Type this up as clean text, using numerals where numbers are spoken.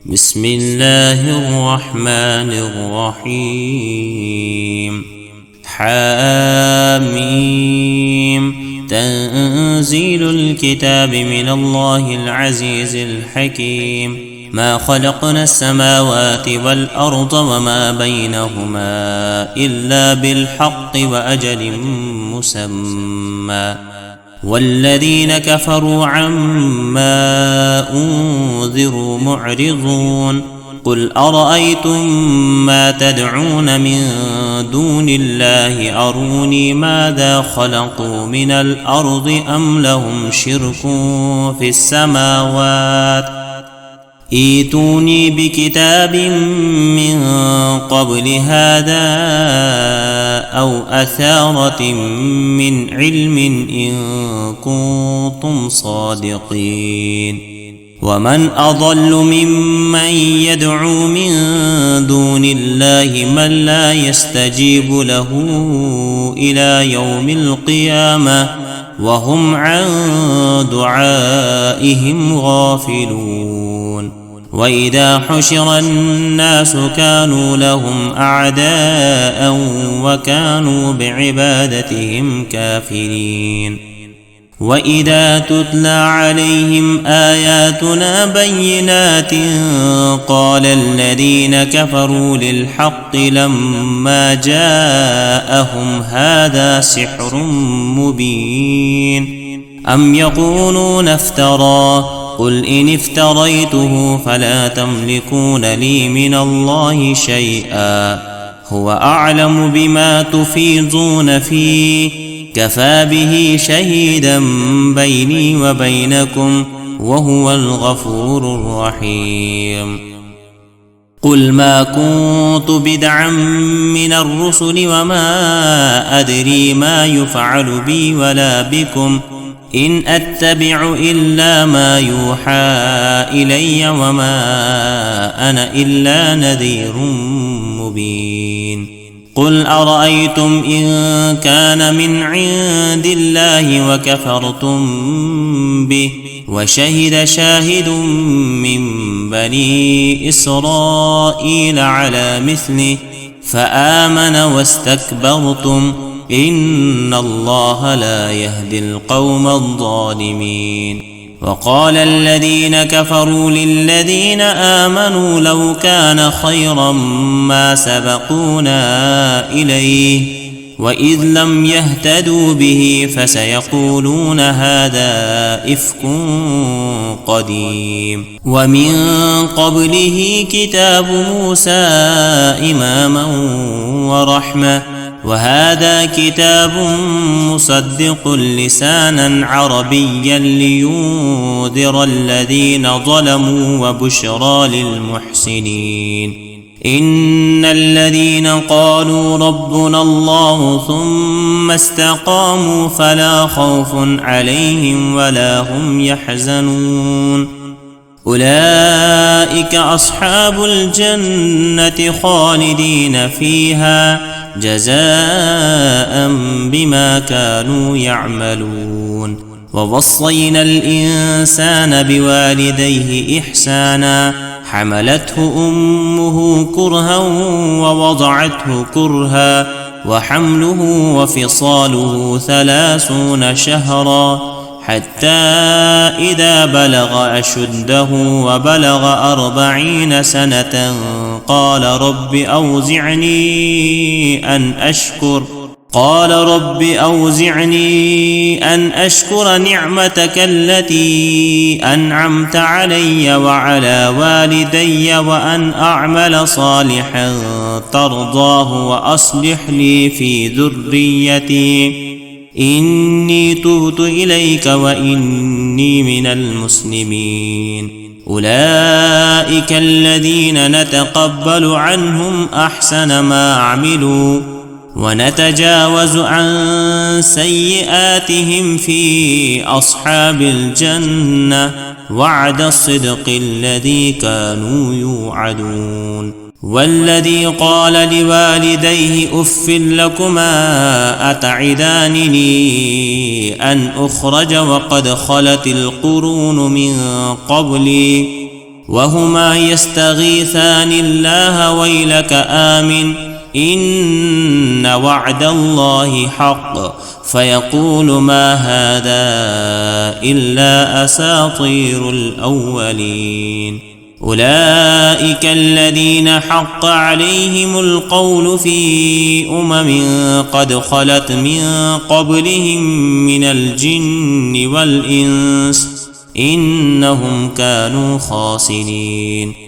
بسم الله الرحمن الرحيم. حاميم. تنزيل الكتاب من الله العزيز الحكيم. ما خلقنا السماوات والأرض وما بينهما إلا بالحق وأجل مسمى، والذين كفروا عما أنذروا معرضون. قل أرأيتم ما تدعون من دون الله أروني ماذا خلقوا من الأرض أم لهم شرك في السماوات، ائتوني بكتاب من قبل هذا أو أثارة من علم إن كنتم صادقين. ومن أضل ممن يدعو من دون الله من لا يستجيب له إلى يوم القيامة وهم عن دعائهم غافلون. وإذا حشر الناس كانوا لهم أعداء وكانوا بعبادتهم كافرين. وإذا تتلى عليهم آياتنا بينات قال الذين كفروا للحق لما جاءهم هذا سحر مبين. أم يقولون افترى، قل إن افتريته فلا تملكون لي من الله شيئا، هو أعلم بما تفيضون فيه، كفى به شهيدا بيني وبينكم وهو الغفور الرحيم. قل ما كنت بدعا من الرسل وما أدري ما يفعل بي ولا بكم، إن أتبع إلا ما يوحى إلي وما أنا إلا نذير مبين. قل أرأيتم إن كان من عند الله وكفرتم به وشهد شاهد من بني إسرائيل على مثله فآمن واستكبرتم إن الله لا يهدي القوم الظالمين. وقال الذين كفروا للذين آمنوا لو كان خيرا ما سبقونا إليه، وإذ لم يهتدوا به فسيقولون هذا إفك قديم. ومن قبله كتاب موسى إماما ورحمة، وهذا كتاب مصدق لسانا عربيا لينذر الذين ظلموا وبشرى للمحسنين. إن الذين قالوا ربنا الله ثم استقاموا فلا خوف عليهم ولا هم يحزنون، أولئك أصحاب الجنة خالدين فيها جزاء بما كانوا يعملون. ووصينا الإنسان بوالديه إحسانا، حملته أمه كرها ووضعته كرها، وحمله وفصاله 30 شهرا، حتى إذا بلغ أشده وبلغ 40 سنة قال رب أوزعني أن أشكر نعمتك التي أنعمت علي وعلى والدي وأن أعمل صالحا ترضاه وأصلح لي في ذريتي إني تبت إليك وإني من المسلمين. أولئك الذين نتقبل عنهم أحسن ما عملوا ونتجاوز عن سيئاتهم في أصحاب الجنة وعد الصدق الذي كانوا يوعدون. والذي قال لوالديه أف لكما أتعدانني أن أخرج وقد خلت القرون من قبلي وهما يستغيثان الله ويلك آمن إن وعد الله حق فيقول ما هذا إلا أساطير الأولين. أولئك الذين حق عليهم القول في قد خلت من قبلهم من الجن والإنس إنهم كانوا خاسرين.